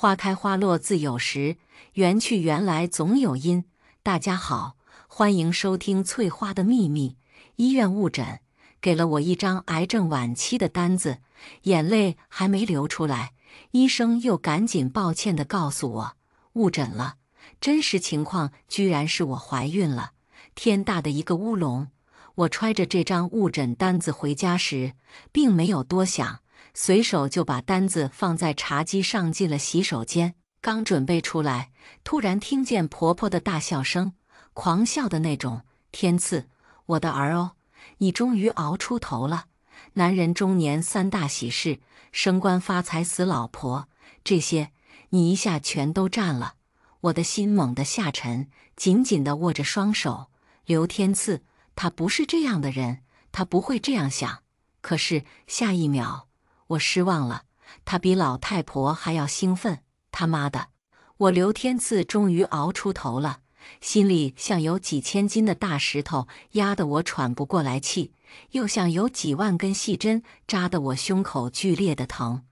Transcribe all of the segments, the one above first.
花开花落自有时，缘去缘来总有因。大家好，欢迎收听翠花的秘密。医院误诊，给了我一张癌症晚期的单子，眼泪还没流出来，医生又赶紧抱歉地告诉我，误诊了。真实情况居然是我怀孕了，天大的一个乌龙！我揣着这张误诊单子回家时，并没有多想，随手就把单子放在茶几上进了洗手间。刚准备出来，突然听见婆婆的大笑声，狂笑的那种。天赐，我的儿哦，你终于熬出头了！男人中年三大喜事，升官发财死老婆，这些你一下全都占了。我的心猛地下沉，紧紧地握着双手。刘天赐，他不是这样的人，他不会这样想。可是下一秒，我失望了，他比老太婆还要兴奋。他妈的，我刘天赐终于熬出头了，心里像有几千斤的大石头压得我喘不过来气，又像有几万根细针扎得我胸口剧烈的疼。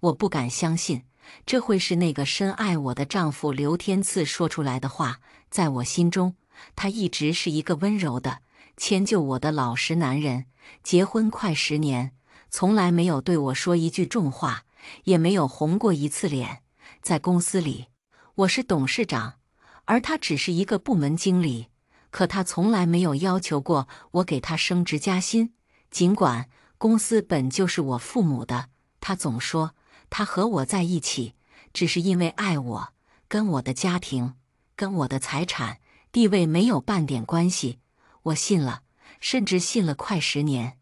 我不敢相信，这会是那个深爱我的丈夫刘天赐说出来的话。在我心中，他一直是一个温柔的、迁就我的老实男人。结婚快10年，从来没有对我说一句重话，也没有红过一次脸。在公司里，我是董事长，而他只是一个部门经理，可他从来没有要求过我给他升职加薪。尽管公司本就是我父母的，他总说他和我在一起只是因为爱我，跟我的家庭、跟我的财产、地位没有半点关系。我信了，甚至信了快10年。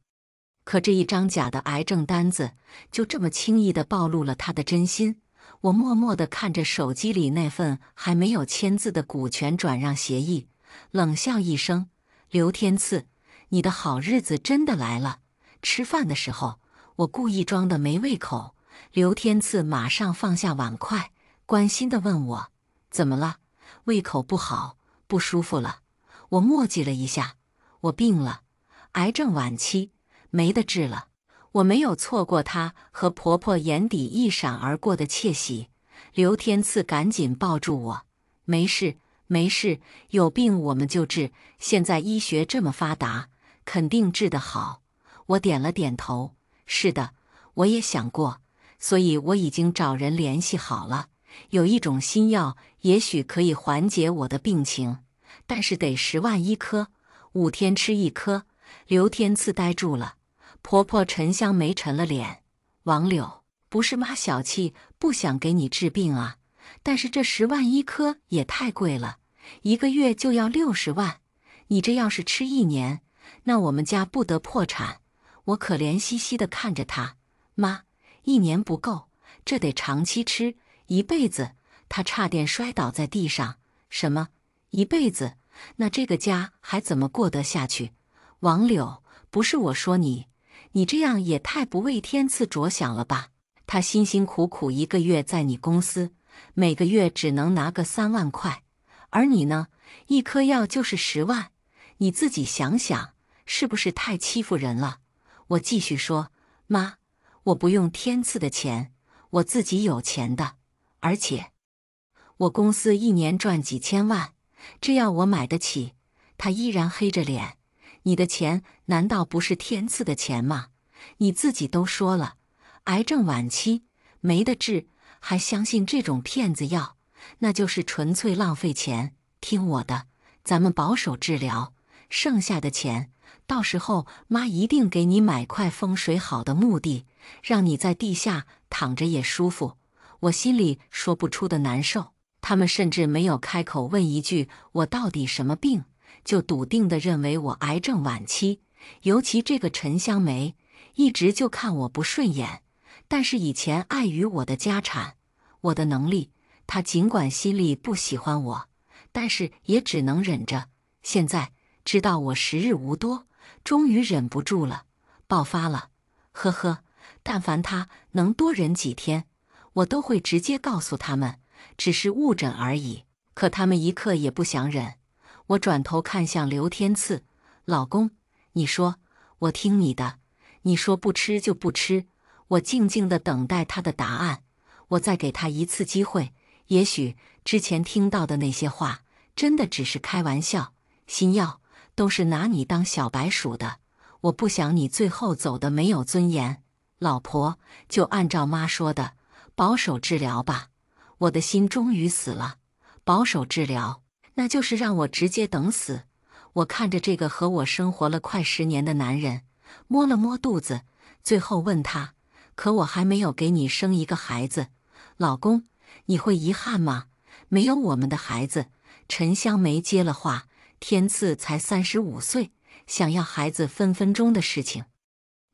可这一张假的癌症单子，就这么轻易地暴露了他的真心。我默默地看着手机里那份还没有签字的股权转让协议，冷笑一声：“刘天赐，你的好日子真的来了。”吃饭的时候，我故意装的没胃口，刘天赐马上放下碗筷，关心地问我：“怎么了？胃口不好，不舒服了？”我墨迹了一下：“我病了，癌症晚期，没得治了。”我没有错过她和婆婆眼底一闪而过的窃喜。刘天赐赶紧抱住我：“没事，没事，有病我们就治，现在医学这么发达，肯定治得好。”我点了点头：“是的，我也想过，所以我已经找人联系好了。有一种新药，也许可以缓解我的病情，但是得10万1颗，5天吃1颗。”刘天赐呆住了。婆婆沉香梅沉了脸：“王柳，不是妈小气，不想给你治病啊，但是这10万1颗也太贵了，1个月就要60万，你这要是吃1年，那我们家不得破产。”我可怜兮兮地看着她：“妈，1年不够，这得长期吃，一辈子。”她差点摔倒在地上：“什么？一辈子？那这个家还怎么过得下去？”王柳，不是我说你。你这样也太不为天赐着想了吧？他辛辛苦苦1个月在你公司，每个月只能拿个3万块，而你呢，1颗药就是10万，你自己想想，是不是太欺负人了？我继续说：“妈，我不用天赐的钱，我自己有钱的，而且我公司1年赚几千万，这药我买得起。”他依然黑着脸：“你的钱难道不是天赐的钱吗？你自己都说了，癌症晚期，没得治，还相信这种骗子药，那就是纯粹浪费钱。听我的，咱们保守治疗，剩下的钱，到时候妈一定给你买块风水好的墓地，让你在地下躺着也舒服。”我心里说不出的难受。他们甚至没有开口问一句我到底什么病，就笃定地认为我癌症晚期。尤其这个陈香梅，一直就看我不顺眼，但是以前碍于我的家产、我的能力，她尽管心里不喜欢我，但是也只能忍着。现在知道我时日无多，终于忍不住了，爆发了。呵呵，但凡她能多忍几天，我都会直接告诉他们，只是误诊而已。可他们一刻也不想忍。我转头看向刘天赐：“老公，你说，我听你的。你说不吃就不吃。”我静静地等待他的答案。我再给他一次机会，也许之前听到的那些话真的只是开玩笑。新药都是拿你当小白鼠的，我不想你最后走的没有尊严。老婆，就按照妈说的，保守治疗吧。我的心终于死了。保守治疗，那就是让我直接等死。我看着这个和我生活了快10年的男人，摸了摸肚子，最后问他：可我还没有给你生一个孩子，老公，你会遗憾吗？没有我们的孩子。陈香梅接了话，天赐才35岁，想要孩子分分钟的事情。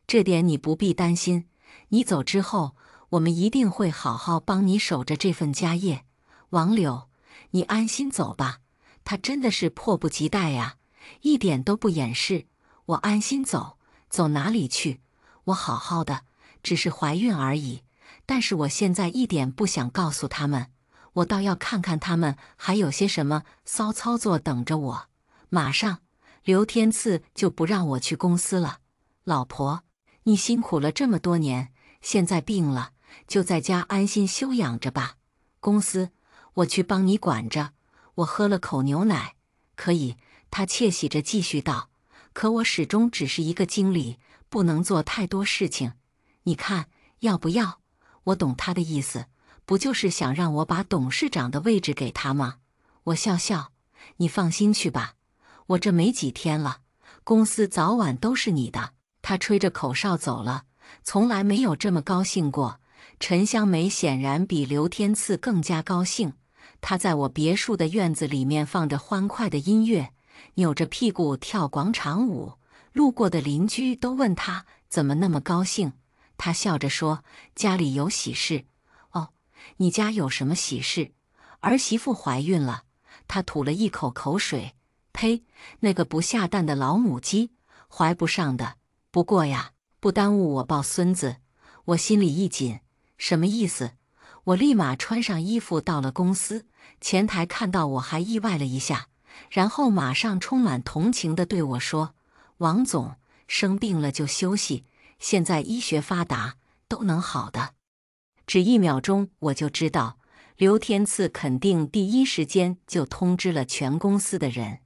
这点你不必担心，你走之后，我们一定会好好帮你守着这份家业。王柳，你安心走吧。他真的是迫不及待呀，一点都不掩饰。我安心走，走哪里去？我好好的，只是怀孕而已。但是我现在一点不想告诉他们，我倒要看看他们还有些什么骚操作等着我。马上，刘天赐就不让我去公司了。老婆，你辛苦了这么多年，现在病了，就在家安心休养着吧。公司，我去帮你管着。我喝了口牛奶。可以，他窃喜着继续道。可我始终只是一个经理，不能做太多事情。你看，要不要？我懂他的意思，不就是想让我把董事长的位置给他吗？我笑笑，你放心去吧，我这没几天了，公司早晚都是你的。他吹着口哨走了，从来没有这么高兴过。陈香梅显然比刘天赐更加高兴。他在我别墅的院子里面放着欢快的音乐，扭着屁股跳广场舞。路过的邻居都问他怎么那么高兴。他笑着说：家里有喜事。哦，你家有什么喜事？儿媳妇怀孕了。他吐了一口口水。呸，那个不下蛋的老母鸡，怀不上的。不过呀，不耽误我抱孙子。我心里一紧，什么意思？我立马穿上衣服到了公司，前台看到我还意外了一下，然后马上充满同情地对我说：王总，生病了就休息，现在医学发达，都能好的。只1秒钟我就知道，刘天赐肯定第一时间就通知了全公司的人。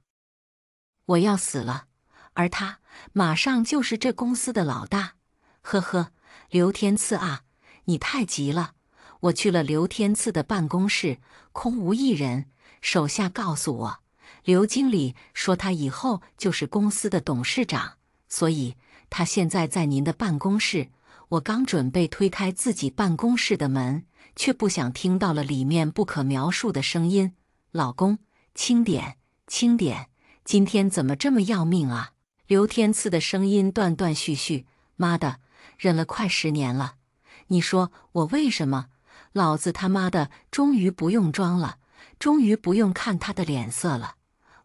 我要死了，而他马上就是这公司的老大。呵呵，刘天赐啊，你太急了。我去了刘天赐的办公室，空无一人。手下告诉我，刘经理说他以后就是公司的董事长，所以他现在在您的办公室。我刚准备推开自己办公室的门，却不想听到了里面不可描述的声音：老公，轻点，轻点，今天怎么这么要命啊？刘天赐的声音断断续续。妈的，忍了快10年了，你说我为什么？老子他妈的终于不用装了，终于不用看他的脸色了。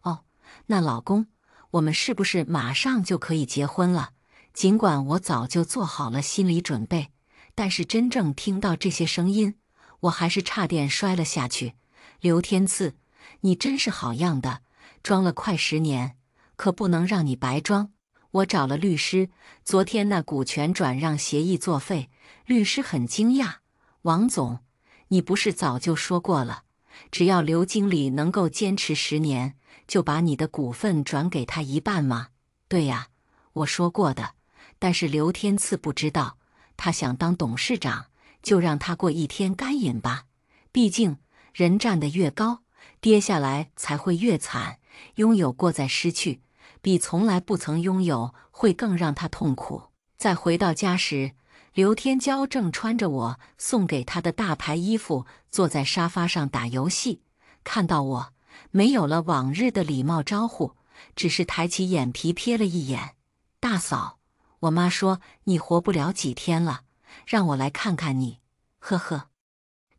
哦，那老公，我们是不是马上就可以结婚了？尽管我早就做好了心理准备，但是真正听到这些声音，我还是差点摔了下去。刘天赐，你真是好样的，装了快10年，可不能让你白装。我找了律师，昨天那股权转让协议作废。律师很惊讶。王总，你不是早就说过了，只要刘经理能够坚持10年，就把你的股份转给他一半吗？对呀，我说过的。但是刘天赐不知道，他想当董事长，就让他过一天干瘾吧。毕竟人站得越高，跌下来才会越惨。拥有过再失去，比从来不曾拥有会更让他痛苦。再回到家时，刘天骄正穿着我送给他的大牌衣服，坐在沙发上打游戏。看到我，没有了往日的礼貌招呼，只是抬起眼皮瞥了一眼。大嫂，我妈说你活不了几天了，让我来看看你。呵呵，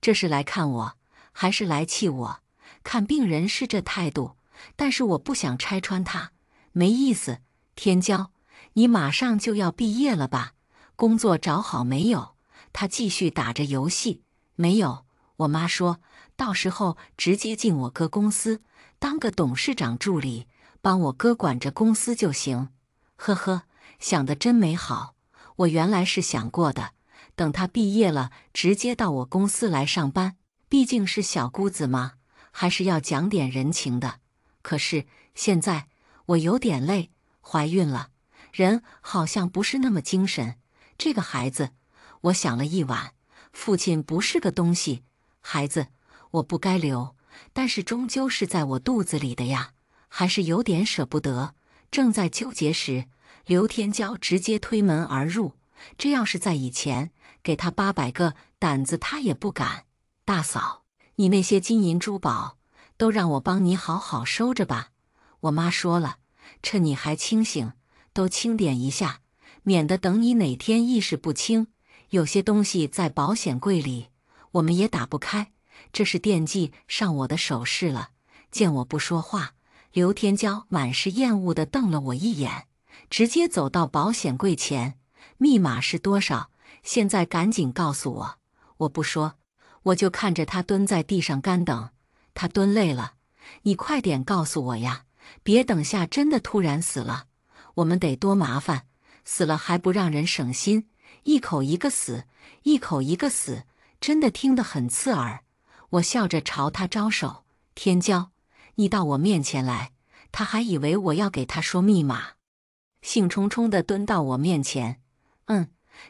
这是来看我，还是来气我？看病人是这态度，但是我不想拆穿他，没意思。天骄，你马上就要毕业了吧？工作找好没有？他继续打着游戏。没有，我妈说到时候直接进我哥公司，当个董事长助理，帮我哥管着公司就行。呵呵，想得真美好。我原来是想过的，等她毕业了，直接到我公司来上班。毕竟是小姑子嘛，还是要讲点人情的。可是现在我有点累，怀孕了，人好像不是那么精神。这个孩子，我想了一晚，父亲不是个东西。孩子，我不该留，但是终究是在我肚子里的呀，还是有点舍不得。正在纠结时，刘天骄直接推门而入。这要是在以前，给他800个胆子他也不敢。大嫂，你那些金银珠宝都让我帮你好好收着吧。我妈说了，趁你还清醒，都清点一下，免得等你哪天意识不清，有些东西在保险柜里，我们也打不开。这是惦记上我的首饰了。见我不说话，刘天骄满是厌恶地瞪了我一眼，直接走到保险柜前。密码是多少？现在赶紧告诉我。我不说，我就看着他蹲在地上干等。他蹲累了，你快点告诉我呀，别等下真的突然死了，我们得多麻烦。死了还不让人省心，一口一个死，一口一个死，真的听得很刺耳。我笑着朝他招手，天骄，你到我面前来。他还以为我要给他说密码，兴冲冲地蹲到我面前。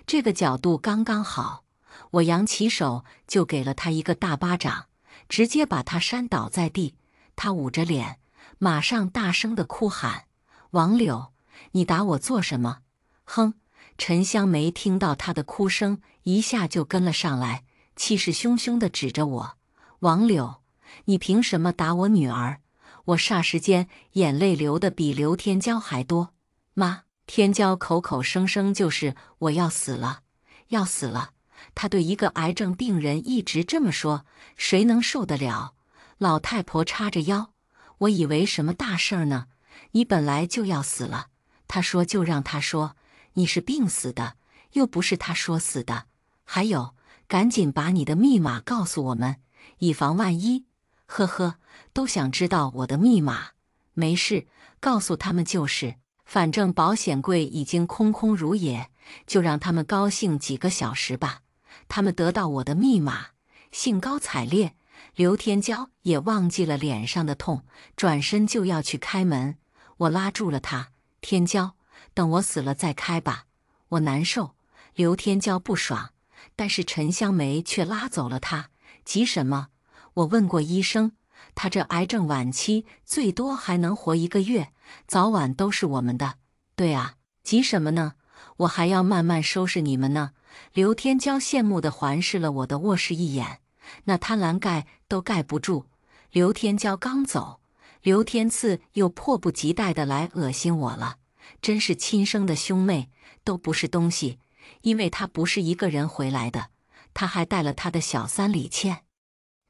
这个角度刚刚好。我扬起手就给了他一个大巴掌，直接把他扇倒在地。他捂着脸，马上大声地哭喊：王柳，你打我做什么？哼！陈香梅听到他的哭声，一下就跟了上来，气势汹汹地指着我：王柳，你凭什么打我女儿？我霎时间眼泪流得比刘天骄还多。妈！天骄口口声声就是我要死了，要死了。他对一个癌症病人一直这么说，谁能受得了？老太婆叉着腰，我以为什么大事儿呢？你本来就要死了。他说就让他说，你是病死的，又不是他说死的。还有，赶紧把你的密码告诉我们，以防万一。呵呵，都想知道我的密码。没事，告诉他们就是。反正保险柜已经空空如也，就让他们高兴几个小时吧。他们得到我的密码，兴高采烈。刘天骄也忘记了脸上的痛，转身就要去开门。我拉住了他：天骄，等我死了再开吧，我难受。刘天骄不爽，但是陈香梅却拉走了他。急什么？我问过医生，他这癌症晚期最多还能活1个月，早晚都是我们的。对啊，急什么呢？我还要慢慢收拾你们呢。刘天骄羡慕地环视了我的卧室一眼，那贪婪盖都盖不住。刘天骄刚走，刘天赐又迫不及待地来恶心我了。真是亲生的兄妹都不是东西，因为他不是一个人回来的，他还带了他的小三李倩。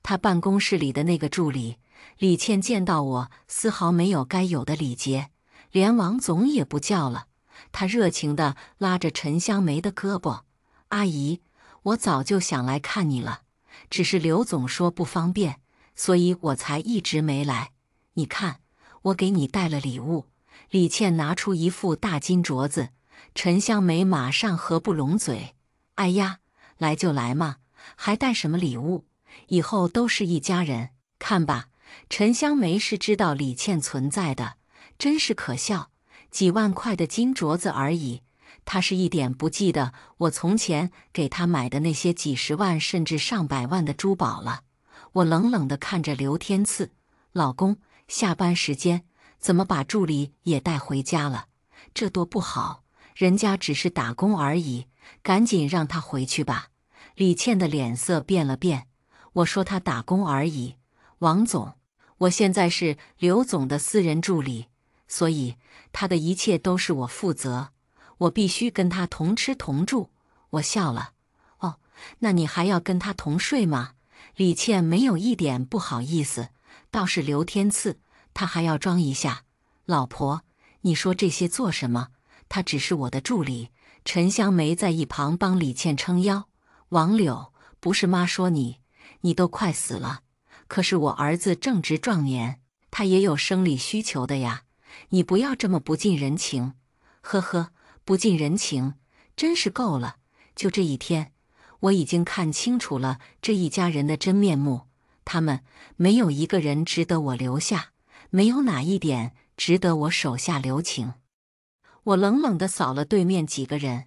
他办公室里的那个助理李倩见到我丝毫没有该有的礼节，连王总也不叫了。他热情地拉着陈香梅的胳膊：阿姨，我早就想来看你了，只是刘总说不方便，所以我才一直没来。你看，我给你带了礼物。李倩拿出一副大金镯子，陈香梅马上合不拢嘴：哎呀，来就来嘛，还带什么礼物？以后都是一家人。看吧，陈香梅是知道李倩存在的，真是可笑。几万块的金镯子而已，她是一点不记得我从前给她买的那些几十万甚至上百万的珠宝了。我冷冷地看着刘天赐：老公，下班时间怎么把助理也带回家了？这多不好，人家只是打工而已，赶紧让他回去吧。李倩的脸色变了变。我说他打工而已，王总，我现在是刘总的私人助理，所以他的一切都是我负责，我必须跟他同吃同住。我笑了。哦，那你还要跟他同睡吗？李倩没有一点不好意思，倒是刘天赐，他还要装一下。老婆，你说这些做什么？他只是我的助理。陈香梅在一旁帮李倩撑腰。王柳，不是妈说你都快死了，可是我儿子正值壮年，他也有生理需求的呀，你不要这么不近人情。呵呵，不近人情，真是够了。就这一天，我已经看清楚了这一家人的真面目，他们没有一个人值得我留下，没有哪一点值得我手下留情。我冷冷地扫了对面几个人，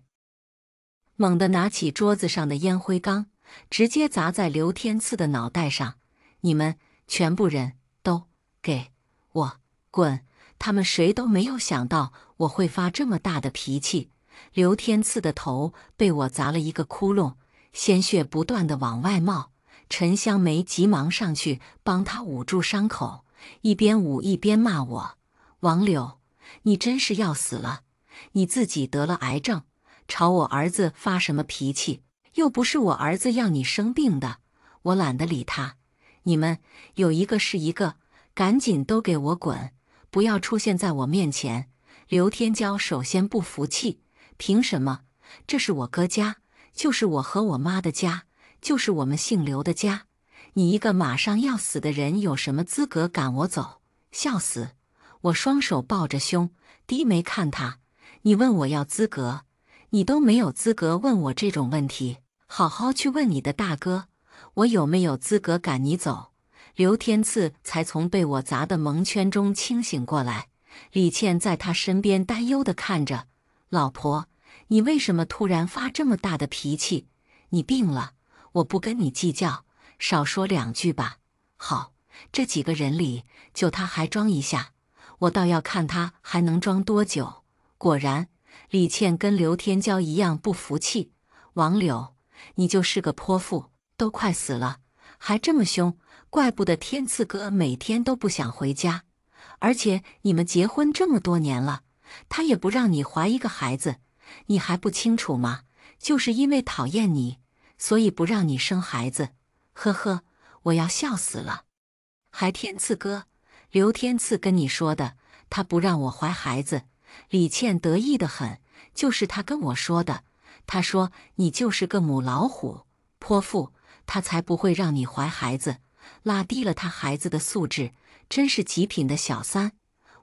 猛地拿起桌子上的烟灰缸，直接砸在刘天赐的脑袋上。你们全部人都给我滚！他们谁都没有想到我会发这么大的脾气。刘天赐的头被我砸了一个窟窿，鲜血不断地往外冒。陈香梅急忙上去帮他捂住伤口，一边捂一边骂我：“王柳，你真是要死了！你自己得了癌症，朝我儿子发什么脾气？又不是我儿子要你生病的。”我懒得理他。你们有一个是一个，赶紧都给我滚！不要出现在我面前！刘天骄首先不服气，凭什么？这是我哥家，就是我和我妈的家，就是我们姓刘的家。你一个马上要死的人，有什么资格赶我走？笑死！我双手抱着胸，低眉看他。你问我要资格，你都没有资格问我这种问题。好好去问你的大哥，我有没有资格赶你走？刘天赐才从被我砸的蒙圈中清醒过来。李倩在他身边担忧地看着，老婆，你为什么突然发这么大的脾气？你病了？我不跟你计较，少说两句吧。好，这几个人里，就他还装一下，我倒要看他还能装多久。果然，李倩跟刘天骄一样不服气。王柳，你就是个泼妇，都快死了，还这么凶，怪不得天赐哥每天都不想回家。而且你们结婚这么多年了，他也不让你怀一个孩子，你还不清楚吗？就是因为讨厌你，所以不让你生孩子。呵呵，我要笑死了。还天赐哥，刘天赐跟你说的，他不让我怀孩子。李倩得意得很，就是他跟我说的。他说你就是个母老虎，泼妇，他才不会让你怀孩子，拉低了他孩子的素质，真是极品的小三。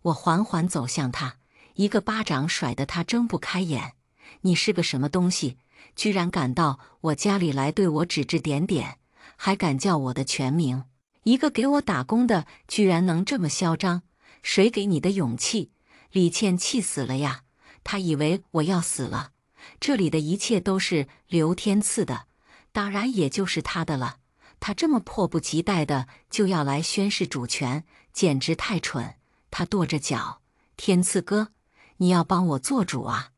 我缓缓走向他，一个巴掌甩得他睁不开眼。你是个什么东西，居然敢到我家里来对我指指点点，还敢叫我的全名？一个给我打工的居然能这么嚣张，谁给你的勇气？李倩气死了呀，她以为我要死了。这里的一切都是刘天赐的，当然也就是他的了。他这么迫不及待的就要来宣示主权，简直太蠢。他跺着脚，天赐哥，你要帮我做主啊！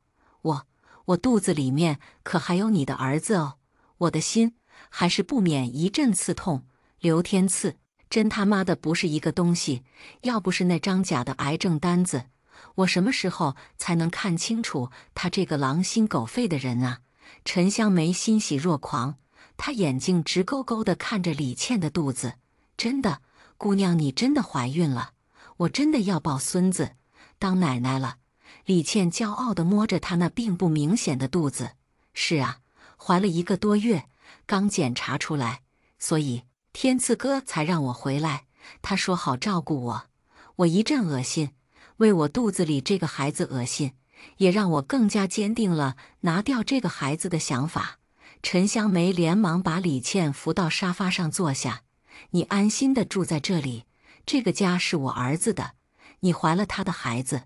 我肚子里面可还有你的儿子哦，我的心还是不免一阵刺痛。刘天赐真他妈的不是一个东西，要不是那张假的癌症单子，我什么时候才能看清楚他这个狼心狗肺的人啊？陈香梅欣喜若狂，她眼睛直勾勾地看着李倩的肚子。真的，姑娘，你真的怀孕了，我真的要抱孙子，当奶奶了。李倩骄傲地摸着她那并不明显的肚子。是啊，怀了1个多月，刚检查出来，所以天赐哥才让我回来。他说好照顾我，我一阵恶心，为我肚子里这个孩子恶心，也让我更加坚定了拿掉这个孩子的想法。陈香梅连忙把李倩扶到沙发上坐下。你安心的住在这里，这个家是我儿子的，你怀了他的孩子，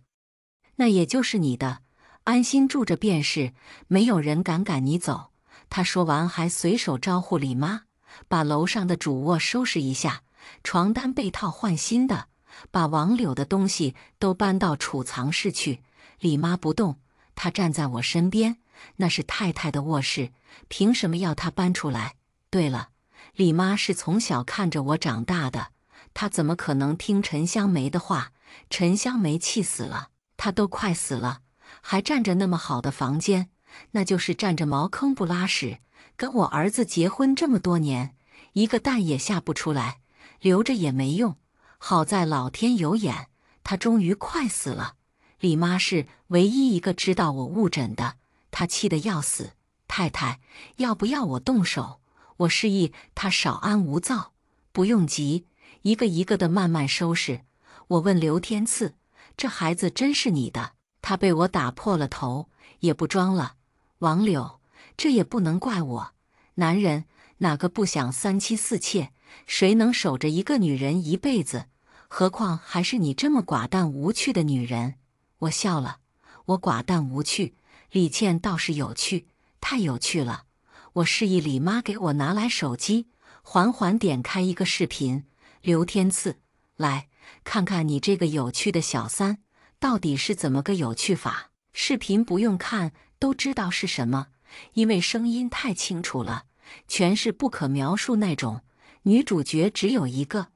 那也就是你的，安心住着便是，没有人敢赶你走。他说完还随手招呼李妈，把楼上的主卧收拾一下，床单被套换新的，把王柳的东西都搬到储藏室去。李妈不动，她站在我身边，那是太太的卧室，凭什么要她搬出来？对了，李妈是从小看着我长大的，她怎么可能听陈香梅的话？陈香梅气死了，她都快死了，还占着那么好的房间，那就是占着茅坑不拉屎。跟我儿子结婚这么多年，一个蛋也下不出来，留着也没用。好在老天有眼，她终于快死了。李妈是唯一一个知道我误诊的，她气得要死。太太，要不要我动手？我示意她少安勿躁，不用急，一个一个的慢慢收拾。我问刘天赐，这孩子真是你的？他被我打破了头，也不装了。王柳，这也不能怪我，男人哪个不想三妻四妾？谁能守着一个女人一辈子？何况还是你这么寡淡无趣的女人。我笑了，我寡淡无趣，李倩倒是有趣，太有趣了。我示意李妈给我拿来手机，缓缓点开一个视频。刘天赐，来看看你这个有趣的小三到底是怎么个有趣法。视频不用看都知道是什么，因为声音太清楚了，全是不可描述那种。女主角只有一个，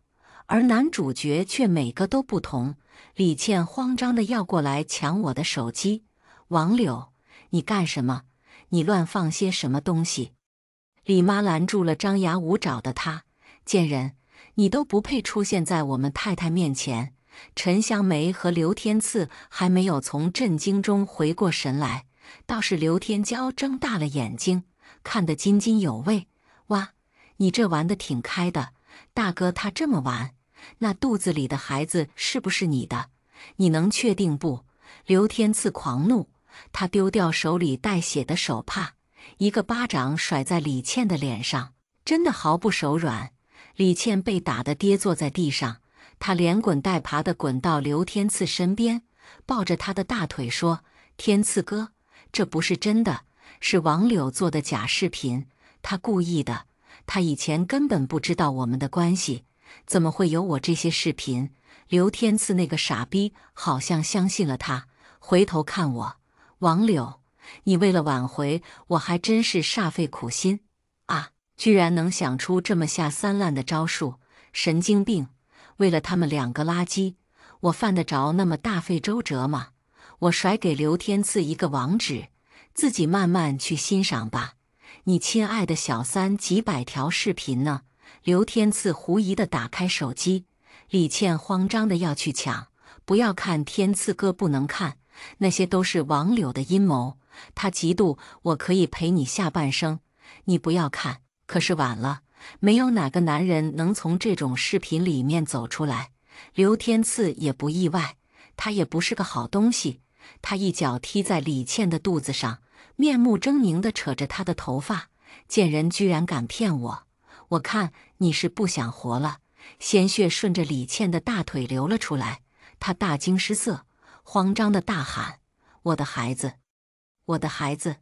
而男主角却每个都不同。李倩慌张地要过来抢我的手机。王柳，你干什么？你乱放些什么东西？李妈拦住了张牙舞爪的他。贱人，你都不配出现在我们太太面前。陈香梅和刘天赐还没有从震惊中回过神来，倒是刘天骄睁大了眼睛，看得津津有味。哇，你这玩得挺开的，大哥他这么玩，那肚子里的孩子是不是你的？你能确定不？刘天赐狂怒，他丢掉手里带血的手帕，一个巴掌甩在李倩的脸上，真的毫不手软。李倩被打得跌坐在地上，她连滚带爬地滚到刘天赐身边，抱着他的大腿说：“天赐哥，这不是真的，是王柳做的假视频，他故意的。他以前根本不知道我们的关系，怎么会有我这些视频？”刘天赐那个傻逼好像相信了他，回头看我：“王柳，你为了挽回我还真是煞费苦心啊！居然能想出这么下三滥的招数，神经病！为了他们两个垃圾，我犯得着那么大费周折吗？”我甩给刘天赐一个网址，自己慢慢去欣赏吧。你亲爱的小三几百条视频呢？刘天赐狐疑地打开手机，李倩慌张地要去抢。不要看，天赐哥不能看，那些都是王柳的阴谋，他嫉妒我可以陪你下半生。你不要看，可是晚了，没有哪个男人能从这种视频里面走出来。刘天赐也不意外，他也不是个好东西。他一脚踢在李倩的肚子上，面目狰狞地扯着她的头发。贱人居然敢骗我！我看你是不想活了。鲜血顺着李倩的大腿流了出来，她大惊失色，慌张地大喊：“我的孩子，我的孩子！”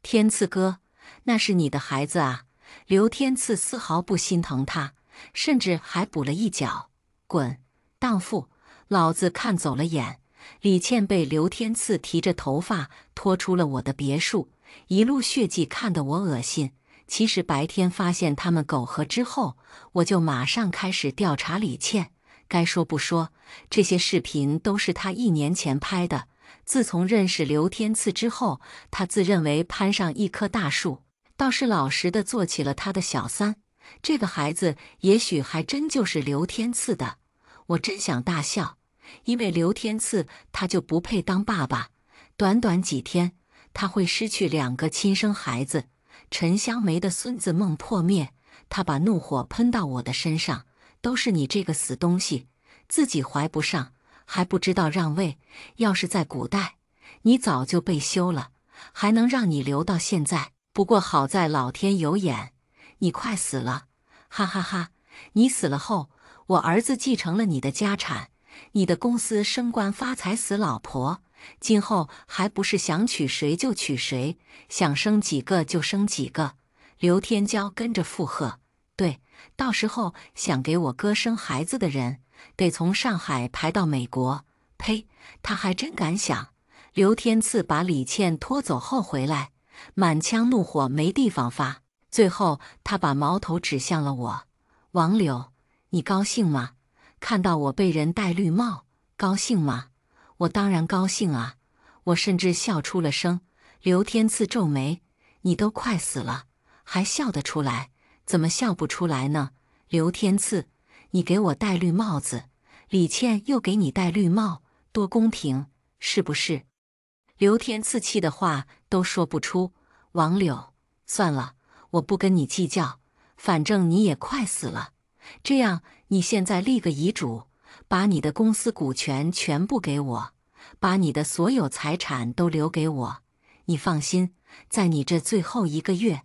天赐哥，那是你的孩子啊！刘天赐丝毫不心疼他，甚至还补了一脚：“滚，荡妇！老子看走了眼。”李倩被刘天赐提着头发拖出了我的别墅，一路血迹看得我恶心。其实白天发现他们苟合之后，我就马上开始调查李倩。该说不说，这些视频都是他1年前拍的。自从认识刘天赐之后，他自认为攀上一棵大树，倒是老实的做起了他的小三。这个孩子也许还真就是刘天赐的，我真想大笑。因为刘天赐他就不配当爸爸，短短几天他会失去2个亲生孩子。陈香梅的孙子梦破灭，他把怒火喷到我的身上，都是你这个死东西，自己怀不上还不知道让位，要是在古代你早就被休了，还能让你留到现在。不过好在老天有眼，你快死了，哈哈哈！你死了后，我儿子继承了你的家产，你的公司升官发财，死老婆，今后还不是想娶谁就娶谁，想生几个就生几个。刘天骄跟着附和：“对，到时候想给我哥生孩子的人，得从上海排到美国。”呸，他还真敢想！刘天赐把李倩拖走后回来，满腔怒火没地方发，最后他把矛头指向了我：“王柳，你高兴吗？看到我被人戴绿帽，高兴吗？”我当然高兴啊，我甚至笑出了声。刘天赐皱眉：“你都快死了，还笑得出来？怎么笑不出来呢？”刘天赐，你给我戴绿帽子，李倩又给你戴绿帽，多公平，是不是？刘天赐气的话都说不出。王柳，算了，我不跟你计较，反正你也快死了。这样，你现在立个遗嘱，把你的公司股权全部给我，把你的所有财产都留给我。你放心，在你这最后1个月，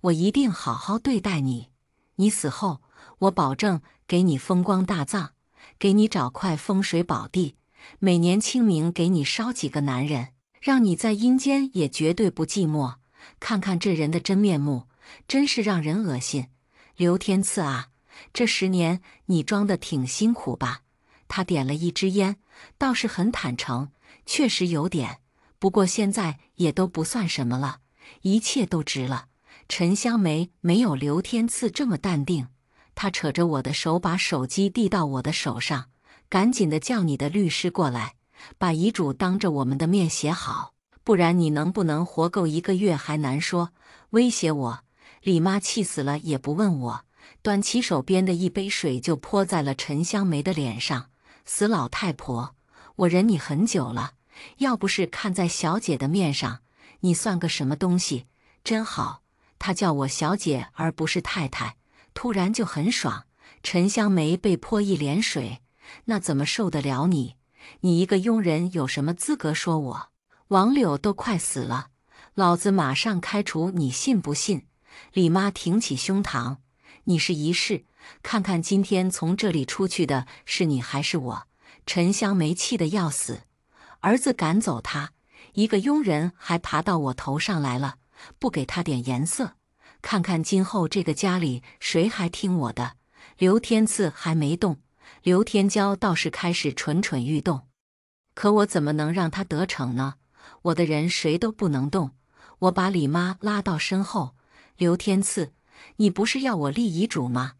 我一定好好对待你。你死后，我保证给你风光大葬，给你找块风水宝地，每年清明给你烧几个男人，让你在阴间也绝对不寂寞。看看这人的真面目，真是让人恶心。刘天赐啊，这10年你装得挺辛苦吧？他点了一支烟，倒是很坦诚，确实有点，不过现在也都不算什么了，一切都值了。陈香梅没有刘天赐这么淡定，她扯着我的手，把手机递到我的手上，赶紧的叫你的律师过来，把遗嘱当着我们的面写好，不然你能不能活够1个月还难说。威胁我，李妈气死了也不问我，端起手边的一杯水就泼在了陈香梅的脸上。死老太婆，我忍你很久了，要不是看在小姐的面上，你算个什么东西？真好，她叫我小姐而不是太太，突然就很爽。陈香梅被泼一脸水，那怎么受得了你？你一个佣人有什么资格说我？王柳都快死了，老子马上开除你，信不信？李妈挺起胸膛，你是一世，看看今天从这里出去的是你还是我？陈香梅气得要死，儿子赶走他，一个佣人还爬到我头上来了，不给他点颜色，看看今后这个家里谁还听我的？刘天赐还没动，刘天骄倒是开始蠢蠢欲动，可我怎么能让他得逞呢？我的人谁都不能动。我把李妈拉到身后，刘天赐，你不是要我立遗嘱吗？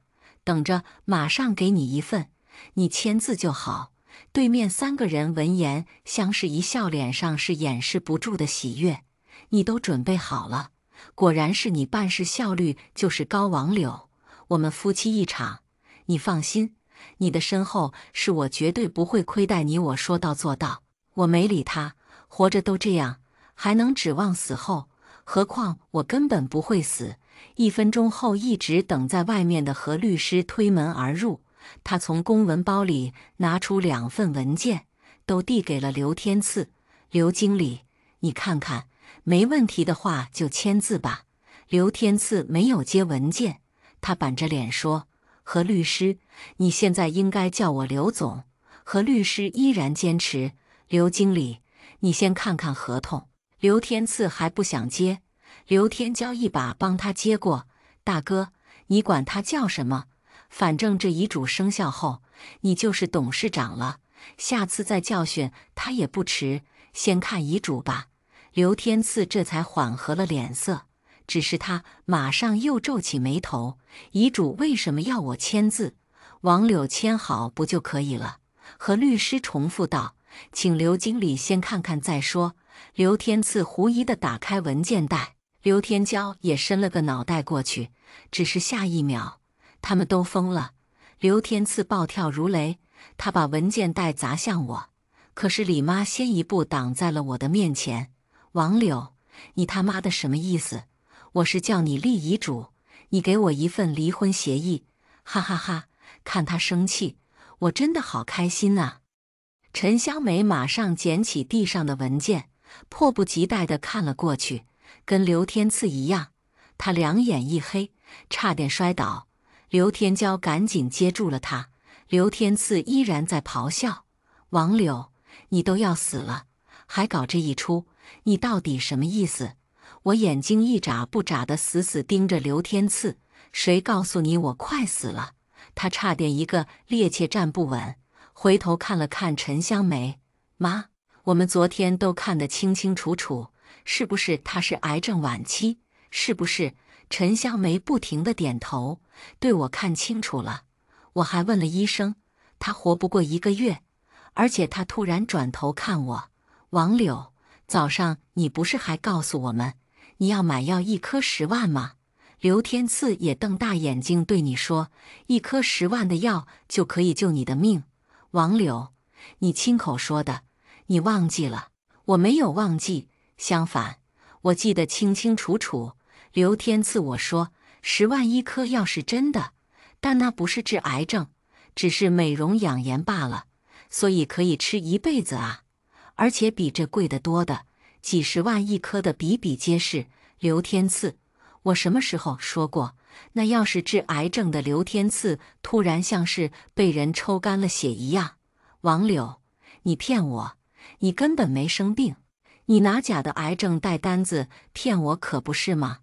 等着，马上给你一份，你签字就好。对面3个人闻言相视一笑，脸上是掩饰不住的喜悦。你都准备好了？果然是你办事效率就是高。王柳，我们夫妻一场，你放心，你的身后是我绝对不会亏待你，我说到做到。我没理他，活着都这样，还能指望死后？何况我根本不会死。1分钟后，一直等在外面的何律师推门而入，他从公文包里拿出2份文件，都递给了刘天赐。刘经理，你看看，没问题的话就签字吧。刘天赐没有接文件，他板着脸说：“何律师，你现在应该叫我刘总。”何律师依然坚持：“刘经理，你先看看合同。”刘天赐还不想接，刘天骄一把帮他接过。大哥，你管他叫什么？反正这遗嘱生效后，你就是董事长了，下次再教训他也不迟。先看遗嘱吧。刘天赐这才缓和了脸色，只是他马上又皱起眉头。遗嘱为什么要我签字？王柳签好不就可以了？何律师重复道：“请刘经理先看看再说。”刘天赐狐疑地打开文件袋，刘天骄也伸了个脑袋过去，只是下一秒，他们都疯了。刘天赐暴跳如雷，他把文件袋砸向我，可是李妈先一步挡在了我的面前。王柳，你他妈的什么意思？我是叫你立遗嘱，你给我一份离婚协议。哈哈哈，看他生气，我真的好开心啊。陈香梅马上捡起地上的文件，迫不及待地看了过去，跟刘天赐一样，他两眼一黑，差点摔倒。刘天骄赶紧接住了他，刘天赐依然在咆哮：“王柳，你都要死了，还搞这一出，你到底什么意思？”我眼睛一眨不眨地死死盯着刘天赐，谁告诉你我快死了？他差点一个趔趄站不稳，回头看了看陈香梅，妈，我们昨天都看得清清楚楚，是不是他是癌症晚期？是不是？陈香梅不停地点头，对我看清楚了。我还问了医生，他活不过1个月。而且他突然转头看我，王柳，早上你不是还告诉我们，你要买药1颗10万吗？刘天赐也瞪大眼睛对你说，1颗10万的药就可以救你的命。王柳，你亲口说的，你忘记了？我没有忘记，相反，我记得清清楚楚。刘天赐，我说10万1颗药是真的，但那不是治癌症，只是美容养颜罢了，所以可以吃一辈子啊！而且比这贵得多的，几10万1颗的比比皆是。刘天赐，我什么时候说过？那要是治癌症的刘天赐突然像是被人抽干了血一样。王柳，你骗我，你根本没生病，你拿假的癌症贷单子骗我可不是吗？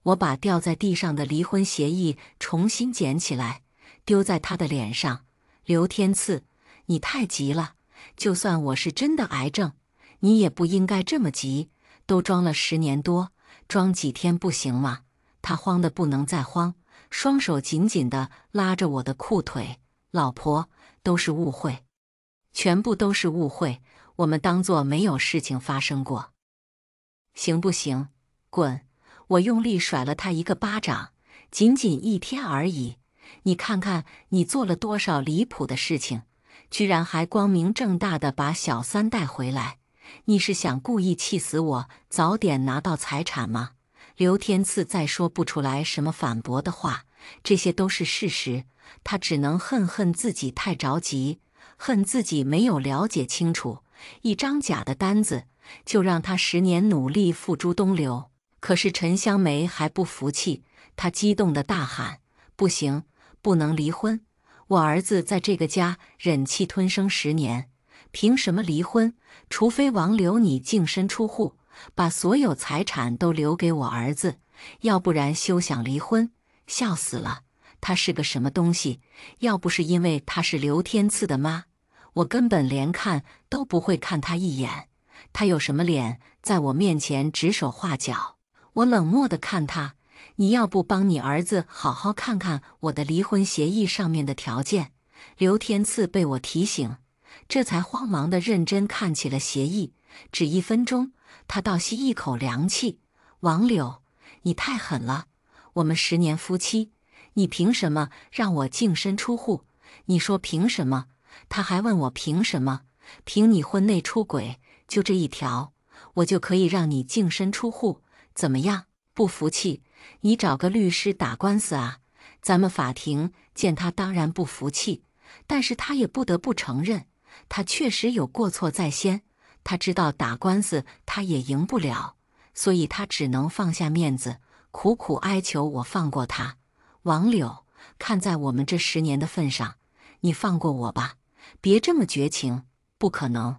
我把掉在地上的离婚协议重新捡起来，丢在他的脸上。刘天赐，你太急了，就算我是真的癌症，你也不应该这么急，都装了10年多，装几天不行吗？他慌得不能再慌，双手紧紧地拉着我的裤腿。老婆，都是误会，全部都是误会，我们当作没有事情发生过，行不行？滚！我用力甩了他一个巴掌。仅仅1天而已，你看看你做了多少离谱的事情，居然还光明正大的把小三带回来，你是想故意气死我，早点拿到财产吗？刘天赐再说不出来什么反驳的话，这些都是事实，他只能恨自己太着急，恨自己没有了解清楚，一张假的单子就让他10年努力付诸东流。可是陈香梅还不服气，她激动地大喊：不行，不能离婚，我儿子在这个家忍气吞声10年，凭什么离婚？除非王柳你净身出户，把所有财产都留给我儿子，要不然休想离婚。笑死了，他是个什么东西？要不是因为他是刘天赐的妈，我根本连看都不会看他一眼。他有什么脸在我面前指手画脚？我冷漠地看他，你要不帮你儿子好好看看我的离婚协议上面的条件？刘天赐被我提醒，这才慌忙地认真看起了协议。只1分钟，他倒吸一口凉气。王柳，你太狠了！我们10年夫妻，你凭什么让我净身出户？你说凭什么？他还问我凭什么？凭你婚内出轨，就这一条，我就可以让你净身出户？怎么样？不服气？你找个律师打官司啊！咱们法庭见他当然不服气，但是他也不得不承认，他确实有过错在先。他知道打官司他也赢不了，所以他只能放下面子，苦苦哀求我放过他。王柳，看在我们这10年的份上，你放过我吧，别这么绝情。不可能。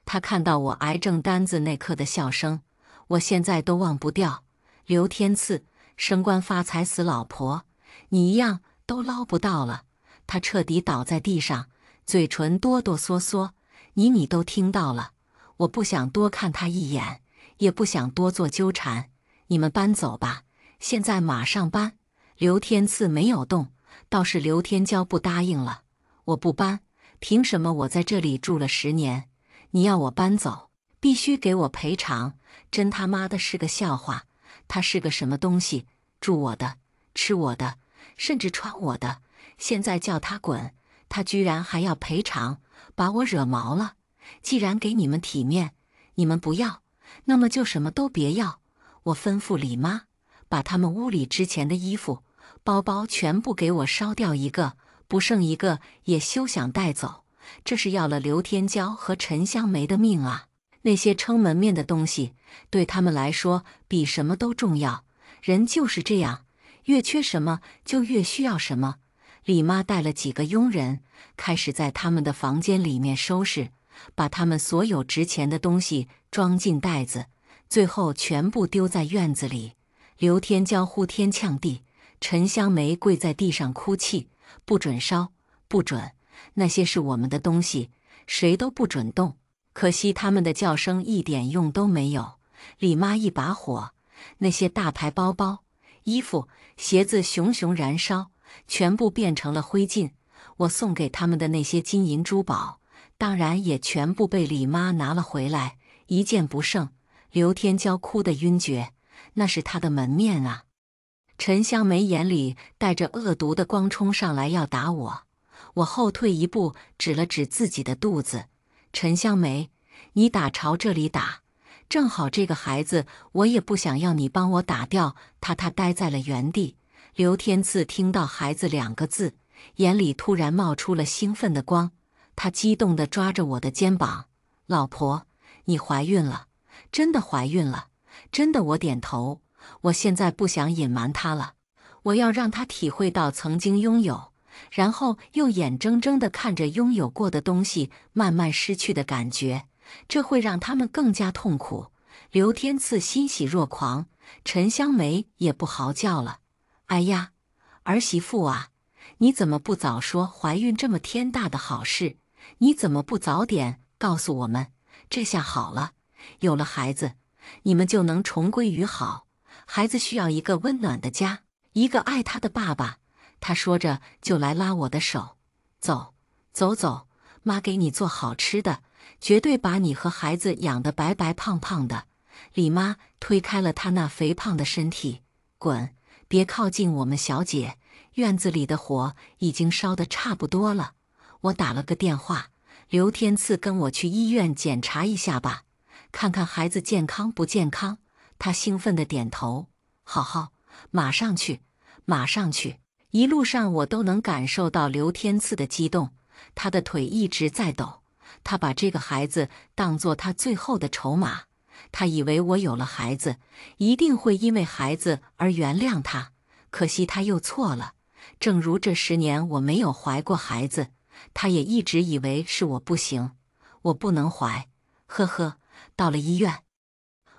他看到我癌症单子那刻的笑声，我现在都忘不掉。刘天赐，升官发财死老婆，你一样都捞不到了。他彻底倒在地上，嘴唇哆哆嗦嗦。你都听到了，我不想多看他一眼，也不想多做纠缠。你们搬走吧，现在马上搬。刘天赐没有动，倒是刘天骄不答应了。我不搬，凭什么？我在这里住了10年，你要我搬走，必须给我赔偿。真他妈的是个笑话！他是个什么东西？住我的，吃我的，甚至穿我的。现在叫他滚，他居然还要赔偿，把我惹毛了。既然给你们体面，你们不要，那么就什么都别要。我吩咐李妈，把他们屋里之前的衣服、包包全部给我烧掉一个，不剩一个也休想带走。这是要了刘天骄和陈香梅的命啊！那些撑门面的东西，对他们来说比什么都重要。人就是这样，越缺什么就越需要什么。李妈带了几个佣人，开始在他们的房间里面收拾，把他们所有值钱的东西装进袋子，最后全部丢在院子里。刘天骄呼天抢地，陈香梅跪在地上哭泣：不准烧，不准！那些是我们的东西，谁都不准动。可惜他们的叫声一点用都没有。李妈一把火，那些大牌包包、衣服、鞋子熊熊燃烧，全部变成了灰烬。我送给他们的那些金银珠宝，当然也全部被李妈拿了回来，一件不剩。刘天骄哭得晕厥，那是他的门面啊！陈香梅眼里带着恶毒的光冲上来要打我，我后退一步，指了指自己的肚子。陈香梅，你打朝这里打，正好这个孩子我也不想要你帮我打掉他。他呆在了原地。刘天赐听到孩子2个字，眼里突然冒出了兴奋的光，他激动地抓着我的肩膀：老婆，你怀孕了，真的怀孕了，真的。我点头，我现在不想隐瞒他了，我要让他体会到曾经拥有，然后又眼睁睁地看着拥有过的东西慢慢失去的感觉，这会让他们更加痛苦。刘天赐欣喜若狂，陈香梅也不嚎叫了。哎呀，儿媳妇啊，你怎么不早说怀孕这么天大的好事？你怎么不早点告诉我们？这下好了，有了孩子，你们就能重归于好。孩子需要一个温暖的家，一个爱他的爸爸。他说着就来拉我的手，走，走走，妈给你做好吃的，绝对把你和孩子养得白白胖胖的。李妈推开了他那肥胖的身体，滚，别靠近我们小姐，院子里的火已经烧得差不多了。我打了个电话，刘天赐跟我去医院检查一下吧，看看孩子健康不健康。他兴奋地点头，好好，马上去，马上去。一路上我都能感受到刘天赐的激动，他的腿一直在抖。他把这个孩子当作他最后的筹码，他以为我有了孩子，一定会因为孩子而原谅他，可惜他又错了。正如这10年我没有怀过孩子，他也一直以为是我不行，我不能怀。呵呵，到了医院，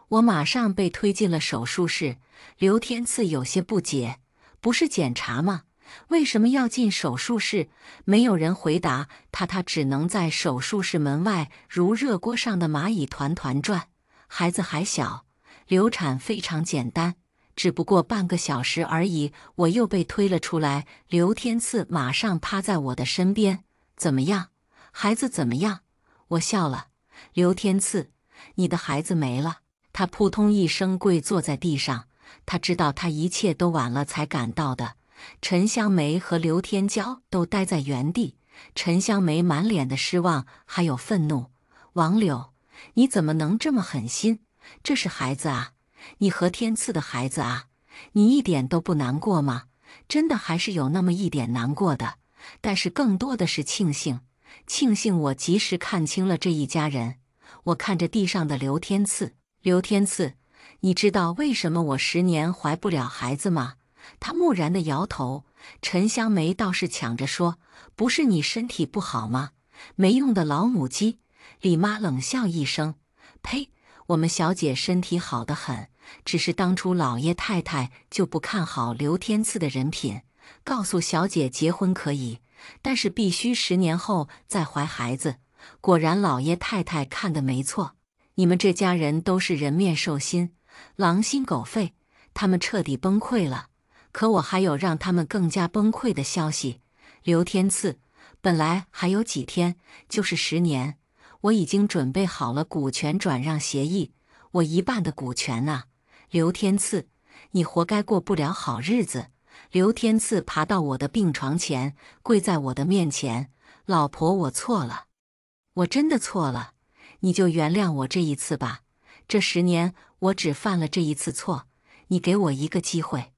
我马上被推进了手术室。刘天赐有些不解，不是检查吗？为什么要进手术室？没有人回答他，他只能在手术室门外如热锅上的蚂蚁团团转。孩子还小，流产非常简单，只不过半个小时而已。我又被推了出来，刘天赐马上趴在我的身边。怎么样？孩子怎么样？我笑了。刘天赐，你的孩子没了。他扑通一声跪坐在地上，他知道他一切都晚了才赶到的。陈香梅和刘天骄都待在原地，陈香梅满脸的失望还有愤怒。王柳，你怎么能这么狠心？这是孩子啊，你和天赐的孩子啊，你一点都不难过吗？真的还是有那么一点难过的，但是更多的是庆幸，庆幸我及时看清了这一家人。我看着地上的刘天赐，刘天赐，你知道为什么我10年怀不了孩子吗？他木然地摇头。陈香梅倒是抢着说，不是你身体不好吗？没用的老母鸡。李妈冷笑一声，呸，我们小姐身体好得很，只是当初老爷太太就不看好刘天赐的人品，告诉小姐结婚可以，但是必须10年后再怀孩子。果然老爷太太看得没错，你们这家人都是人面兽心，狼心狗肺，他们彻底崩溃了。可我还有让他们更加崩溃的消息。刘天赐，本来还有几天就是10年，我已经准备好了股权转让协议，我一半的股权啊。刘天赐，你活该过不了好日子。刘天赐爬到我的病床前，跪在我的面前，老婆，我错了，我真的错了，你就原谅我这一次吧。这10年我只犯了这一次错，你给我一个机会，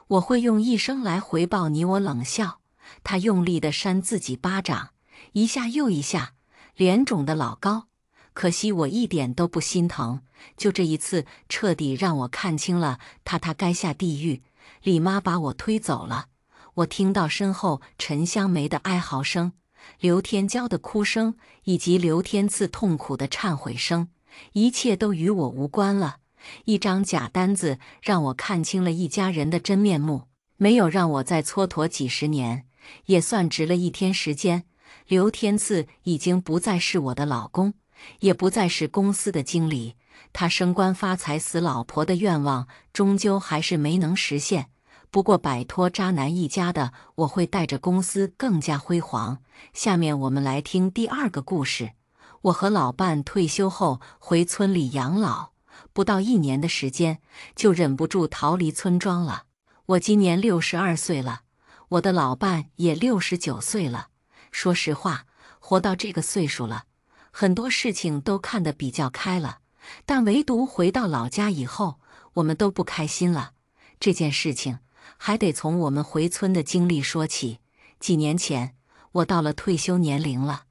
我会用一生来回报你。我冷笑，他用力地扇自己巴掌，一下又一下，脸肿得老高。可惜我一点都不心疼，就这一次彻底让我看清了他该下地狱。李妈把我推走了，我听到身后陈香梅的哀嚎声，刘天骄的哭声，以及刘天赐痛苦的忏悔声，一切都与我无关了。一张假单子让我看清了一家人的真面目，没有让我再蹉跎几十年，也算值了1天时间。刘天赐已经不再是我的老公，也不再是公司的经理，他升官发财死老婆的愿望终究还是没能实现。不过摆脱渣男一家的我会带着公司更加辉煌。下面我们来听第2个故事。我和老伴退休后回村里养老，不到1年的时间就忍不住逃离村庄了。我今年62岁了，我的老伴也69岁了。说实话，活到这个岁数了，很多事情都看得比较开了，但唯独回到老家以后，我们都不开心了。这件事情还得从我们回村的经历说起。几年前，我到了退休年龄了，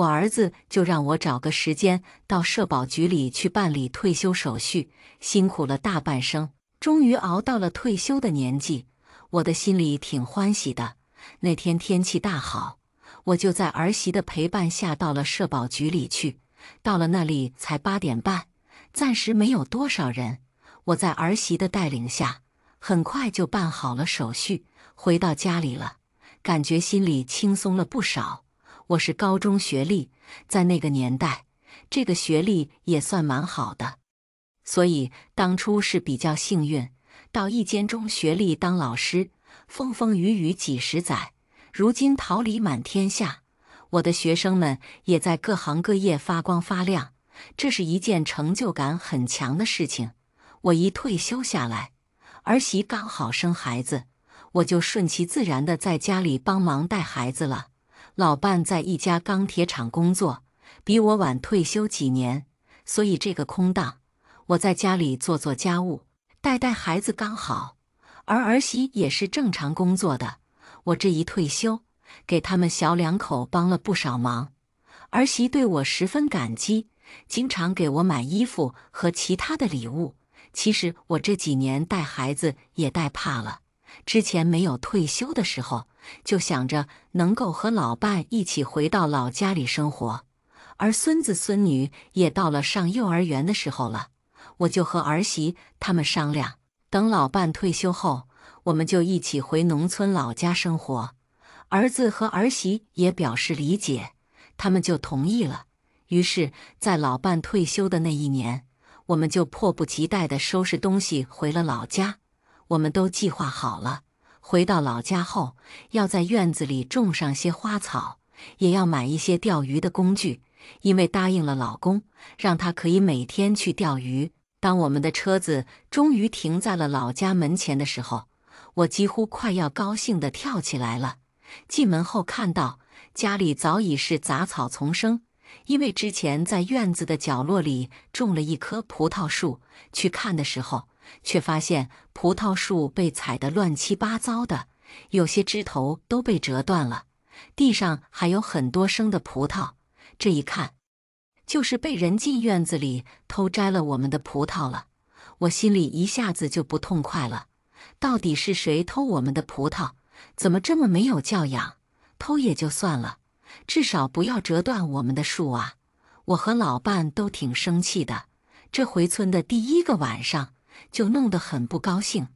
我儿子就让我找个时间到社保局里去办理退休手续，辛苦了大半生，终于熬到了退休的年纪，我的心里挺欢喜的。那天天气大好，我就在儿媳的陪伴下到了社保局里去。到了那里才8点半，暂时没有多少人。我在儿媳的带领下，很快就办好了手续，回到家里了，感觉心里轻松了不少。我是高中学历，在那个年代，这个学历也算蛮好的，所以当初是比较幸运，到一间中学里当老师，风风雨雨几十载，如今桃李满天下，我的学生们也在各行各业发光发亮，这是一件成就感很强的事情。我一退休下来，儿媳刚好生孩子，我就顺其自然地在家里帮忙带孩子了。老伴在一家钢铁厂工作，比我晚退休几年，所以这个空档，我在家里做做家务，带带孩子刚好。而儿媳也是正常工作的，我这一退休，给他们小两口帮了不少忙。儿媳对我十分感激，经常给我买衣服和其他的礼物。其实我这几年带孩子也带怕了，之前没有退休的时候，就想着能够和老伴一起回到老家里生活。而孙子孙女也到了上幼儿园的时候了，我就和儿媳他们商量，等老伴退休后，我们就一起回农村老家生活。儿子和儿媳也表示理解，他们就同意了。于是，在老伴退休的那一年，我们就迫不及待地收拾东西回了老家。我们都计划好了，回到老家后，要在院子里种上些花草，也要买一些钓鱼的工具，因为答应了老公，让他可以每天去钓鱼。当我们的车子终于停在了老家门前的时候，我几乎快要高兴地跳起来了。进门后看到家里早已是杂草丛生，因为之前在院子的角落里种了一棵葡萄树，去看的时候，却发现葡萄树被踩得乱七八糟的，有些枝头都被折断了，地上还有很多生的葡萄。这一看，就是被人进院子里偷摘了我们的葡萄了。我心里一下子就不痛快了，到底是谁偷我们的葡萄？怎么这么没有教养？偷也就算了，至少不要折断我们的树啊！我和老伴都挺生气的，这回村的第一个晚上就弄得很不高兴。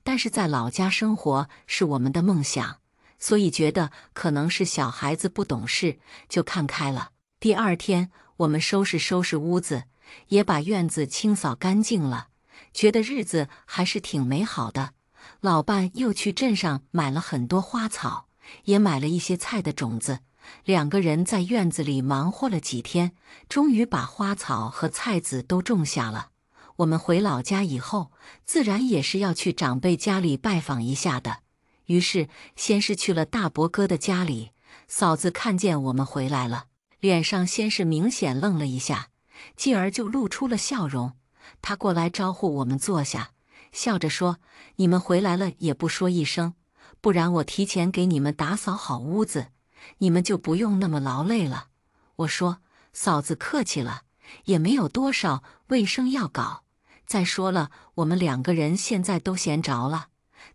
但是在老家生活是我们的梦想，所以觉得可能是小孩子不懂事，就看开了。第二天，我们收拾屋子，也把院子清扫干净了，觉得日子还是挺美好的。老伴又去镇上买了很多花草，也买了一些菜的种子。两个人在院子里忙活了几天，终于把花草和菜籽都种下了。我们回老家以后，自然也是要去长辈家里拜访一下的。于是，先是去了大伯哥的家里，嫂子看见我们回来了，脸上先是明显愣了一下，继而就露出了笑容。她过来招呼我们坐下，笑着说：“你们回来了也不说一声，不然我提前给你们打扫好屋子，你们就不用那么劳累了。”我说：“嫂子客气了，也没有多少卫生要搞。再说了，我们两个人现在都闲着了，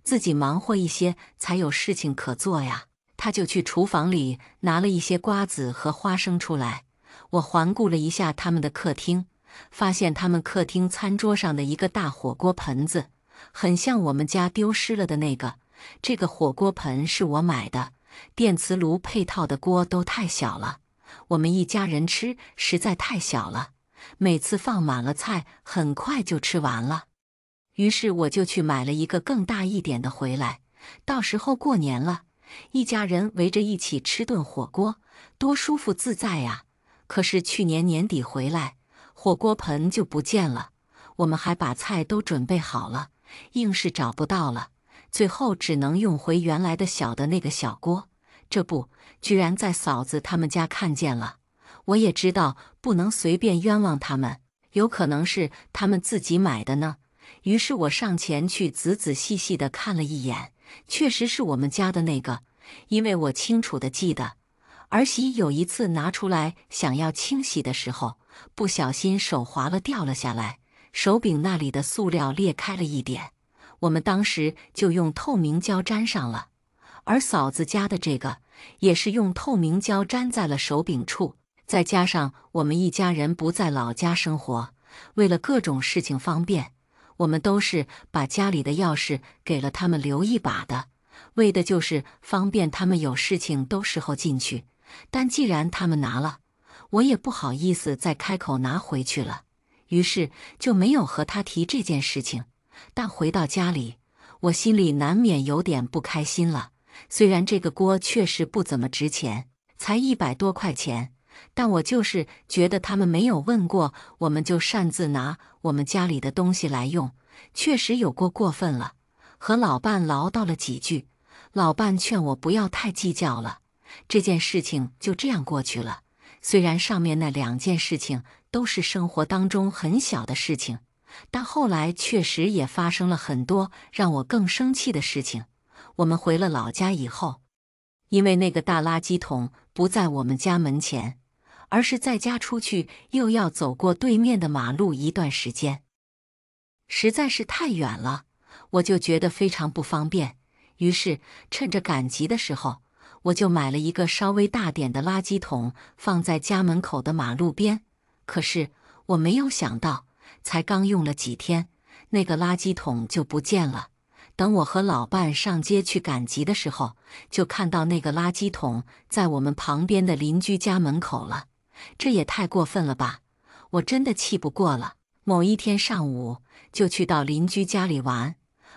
自己忙活一些才有事情可做呀。”他就去厨房里拿了一些瓜子和花生出来。我环顾了一下他们的客厅，发现他们客厅餐桌上的一个大火锅盆子，很像我们家丢失了的那个。这个火锅盆是我买的，电磁炉配套的锅都太小了，我们一家人吃实在太小了，每次放满了菜，很快就吃完了。于是我就去买了一个更大一点的回来，到时候过年了，一家人围着一起吃顿火锅，多舒服自在呀！可是去年年底回来，火锅盆就不见了，我们还把菜都准备好了，硬是找不到了，最后只能用回原来的小的那个小锅。这不，居然在嫂子他们家看见了。我也知道不能随便冤枉他们，有可能是他们自己买的呢。于是我上前去仔仔细细地看了一眼，确实是我们家的那个，因为我清楚地记得，儿媳有一次拿出来想要清洗的时候，不小心手滑了掉了下来，手柄那里的塑料裂开了一点，我们当时就用透明胶粘上了。而嫂子家的这个也是用透明胶粘在了手柄处，再加上我们一家人不在老家生活，为了各种事情方便，我们都是把家里的钥匙给了他们留一把的，为的就是方便他们有事情都时候进去。但既然他们拿了，我也不好意思再开口拿回去了，于是就没有和他提这件事情。但回到家里，我心里难免有点不开心了。虽然这个锅确实不怎么值钱，才100多块钱，但我就是觉得他们没有问过，我们就擅自拿我们家里的东西来用，确实有过分了。和老伴唠叨了几句，老伴劝我不要太计较了，这件事情就这样过去了。虽然上面那2件事情都是生活当中很小的事情，但后来确实也发生了很多让我更生气的事情。我们回了老家以后，因为那个大垃圾桶不在我们家门前，而是在家出去又要走过对面的马路一段时间，实在是太远了，我就觉得非常不方便。于是趁着赶集的时候，我就买了一个稍微大点的垃圾桶，放在家门口的马路边。可是我没有想到，才刚用了几天，那个垃圾桶就不见了。等我和老伴上街去赶集的时候，就看到那个垃圾桶在我们旁边的邻居家门口了。这也太过分了吧！我真的气不过了。某一天上午，就去到邻居家里玩。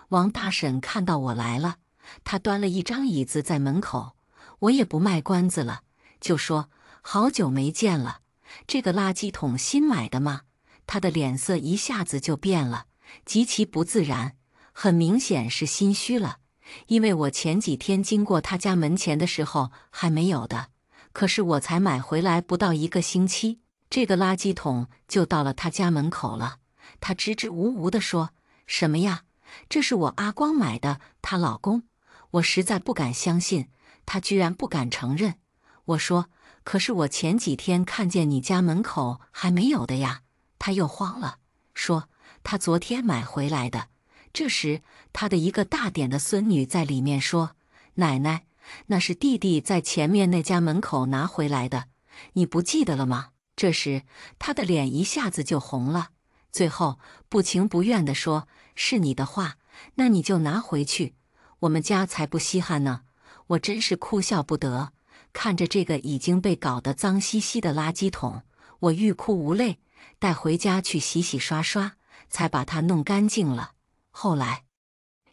王大婶看到我来了，她端了一张椅子在门口，我也不卖关子了，就说好久没见了，这个垃圾桶新买的吗？她的脸色一下子就变了，极其不自然，很明显是心虚了。因为我前几天经过她家门前的时候还没有的，可是我才买回来不到1个星期，这个垃圾桶就到了她家门口了。她支支吾吾地说：“什么呀？这是我阿光买的，她老公。”我实在不敢相信，她居然不敢承认。我说：“可是我前几天看见你家门口还没有的呀。”她又慌了，说：“她昨天买回来的。”这时，她的一个大点的孙女在里面说：“奶奶，那是弟弟在前面那家门口拿回来的，你不记得了吗？”这时，她的脸一下子就红了，最后不情不愿地说：“是你的话，那你就拿回去，我们家才不稀罕呢。”我真是哭笑不得，看着这个已经被搞得脏兮兮的垃圾桶，我欲哭无泪，带回家去洗洗刷刷，才把它弄干净了。后来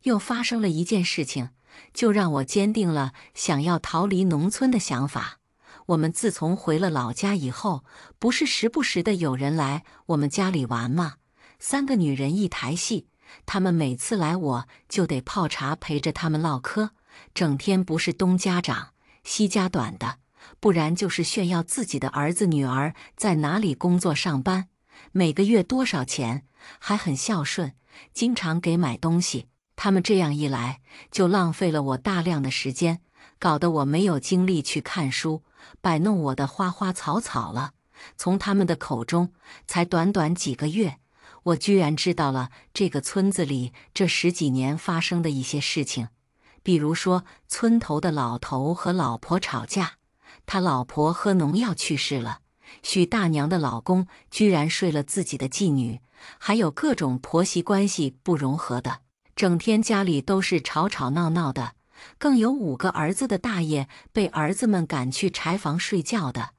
又发生了一件事情，就让我坚定了想要逃离农村的想法。我们自从回了老家以后，不是时不时的有人来我们家里玩吗？3个女人一台戏，她们每次来我就得泡茶陪着她们唠嗑，整天不是东家长西家短的，不然就是炫耀自己的儿子女儿在哪里工作上班，每个月多少钱，还很孝顺，经常给买东西。他们这样一来，就浪费了我大量的时间，搞得我没有精力去看书，摆弄我的花花草草了。从他们的口中，才短短几个月，我居然知道了这个村子里这10几年发生的一些事情。比如说，村头的老头和老婆吵架，他老婆喝农药去世了，许大娘的老公居然睡了自己的继女，还有各种婆媳关系不融合的，整天家里都是吵吵闹闹的，更有5个儿子的大爷被儿子们赶去柴房睡觉的，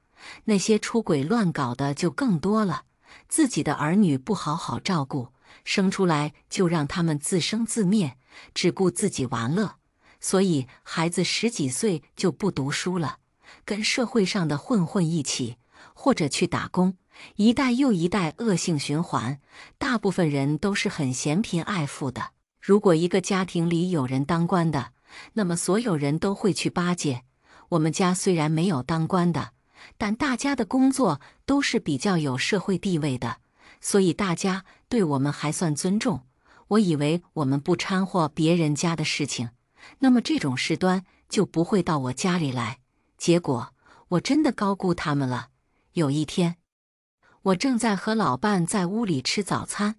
那些出轨乱搞的就更多了，自己的儿女不好好照顾，生出来就让他们自生自灭，只顾自己玩乐，所以孩子10几岁就不读书了，跟社会上的混混一起，或者去打工，一代又一代恶性循环。大部分人都是很嫌贫爱富的，如果一个家庭里有人当官的，那么所有人都会去巴结。我们家虽然没有当官的，但大家的工作都是比较有社会地位的，所以大家对我们还算尊重。我以为我们不掺和别人家的事情，那么这种事端就不会到我家里来。结果我真的高估他们了。有一天，我正在和老伴在屋里吃早餐，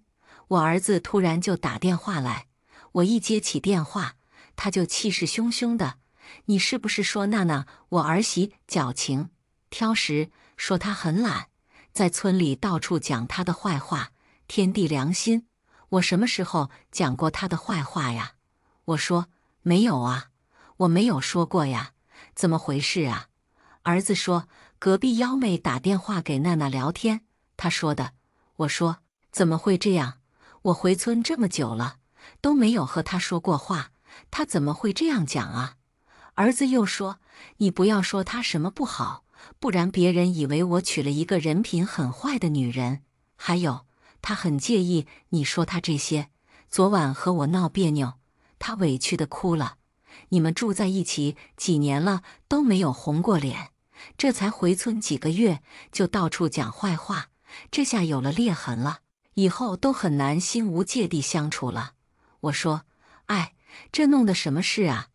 我儿子突然就打电话来，我一接起电话，他就气势汹汹的：你是不是说娜娜我儿媳矫情、挑食，说她很懒，在村里到处讲她的坏话，天地良心，我什么时候讲过她的坏话呀？我说没有啊，我没有说过呀，怎么回事啊？儿子说隔壁幺妹打电话给娜娜聊天，她说的。我说怎么会这样？我回村这么久了，都没有和她说过话，她怎么会这样讲啊？儿子又说你不要说她什么不好，不然别人以为我娶了一个人品很坏的女人。还有，她很介意你说她这些，昨晚和我闹别扭，她委屈的哭了。你们住在一起几年了都没有红过脸，这才回村几个月就到处讲坏话，这下有了裂痕了，以后都很难心无芥蒂相处了。我说，哎，这弄的什么事啊？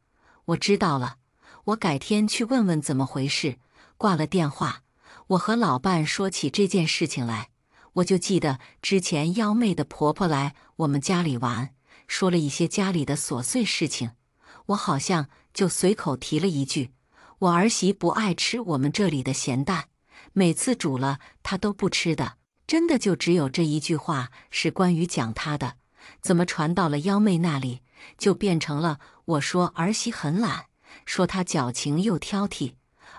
我知道了，我改天去问问怎么回事。挂了电话，我和老伴说起这件事情来，我就记得之前幺妹的婆婆来我们家里玩，说了一些家里的琐碎事情，我好像就随口提了一句，我儿媳不爱吃我们这里的咸蛋，每次煮了她都不吃的。真的就只有这一句话是关于讲她的，怎么传到了幺妹那里，就变成了我说儿媳很懒，说她矫情又挑剔。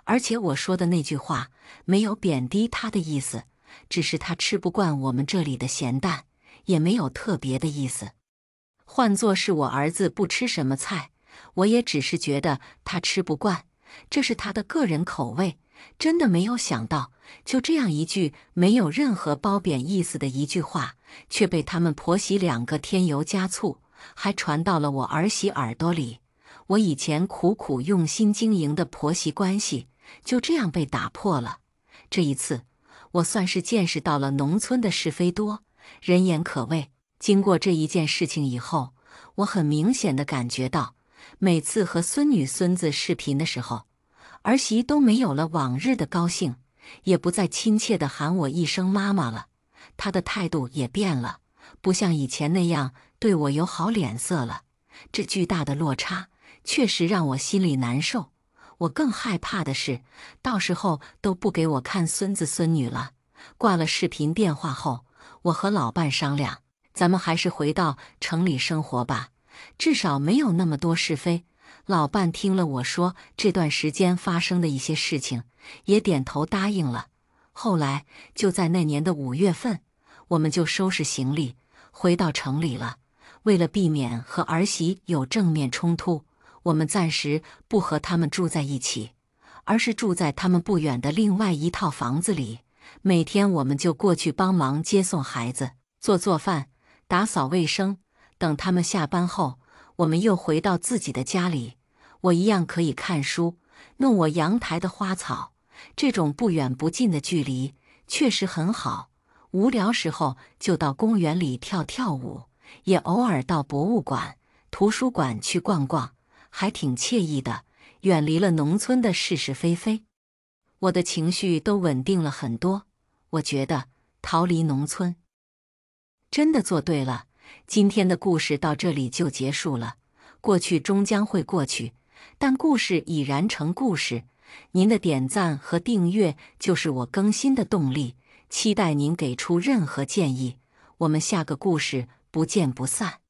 而且我说的那句话没有贬低她的意思，只是她吃不惯我们这里的咸蛋，也没有特别的意思。换作是我儿子不吃什么菜，我也只是觉得他吃不惯，这是他的个人口味。真的没有想到，就这样一句没有任何褒贬意思的一句话，却被他们婆媳两个添油加醋，还传到了我儿媳耳朵里。我以前苦苦用心经营的婆媳关系，就这样被打破了。这一次，我算是见识到了农村的是非多，人言可畏。经过这一件事情以后，我很明显地感觉到，每次和孙女孙子视频的时候，儿媳都没有了往日的高兴，也不再亲切地喊我一声妈妈了，她的态度也变了，不像以前那样对我有好脸色了。这巨大的落差确实让我心里难受。我更害怕的是，到时候都不给我看孙子孙女了。挂了视频电话后，我和老伴商量，咱们还是回到城里生活吧，至少没有那么多是非。老伴听了我说这段时间发生的一些事情，也点头答应了。后来就在那年的5月份，我们就收拾行李回到城里了。为了避免和儿媳有正面冲突，我们暂时不和他们住在一起，而是住在他们不远的另外一套房子里。每天我们就过去帮忙接送孩子，做饭，打扫卫生。等他们下班后，我们又回到自己的家里，我一样可以看书，弄我阳台的花草。这种不远不近的距离确实很好，无聊时候就到公园里跳跳舞，也偶尔到博物馆、图书馆去逛逛，还挺惬意的，远离了农村的是是非非。我的情绪都稳定了很多，我觉得逃离农村真的做对了。今天的故事到这里就结束了，过去终将会过去，但故事已然成故事。您的点赞和订阅就是我更新的动力，期待您给出任何建议。我们下个故事不见不散。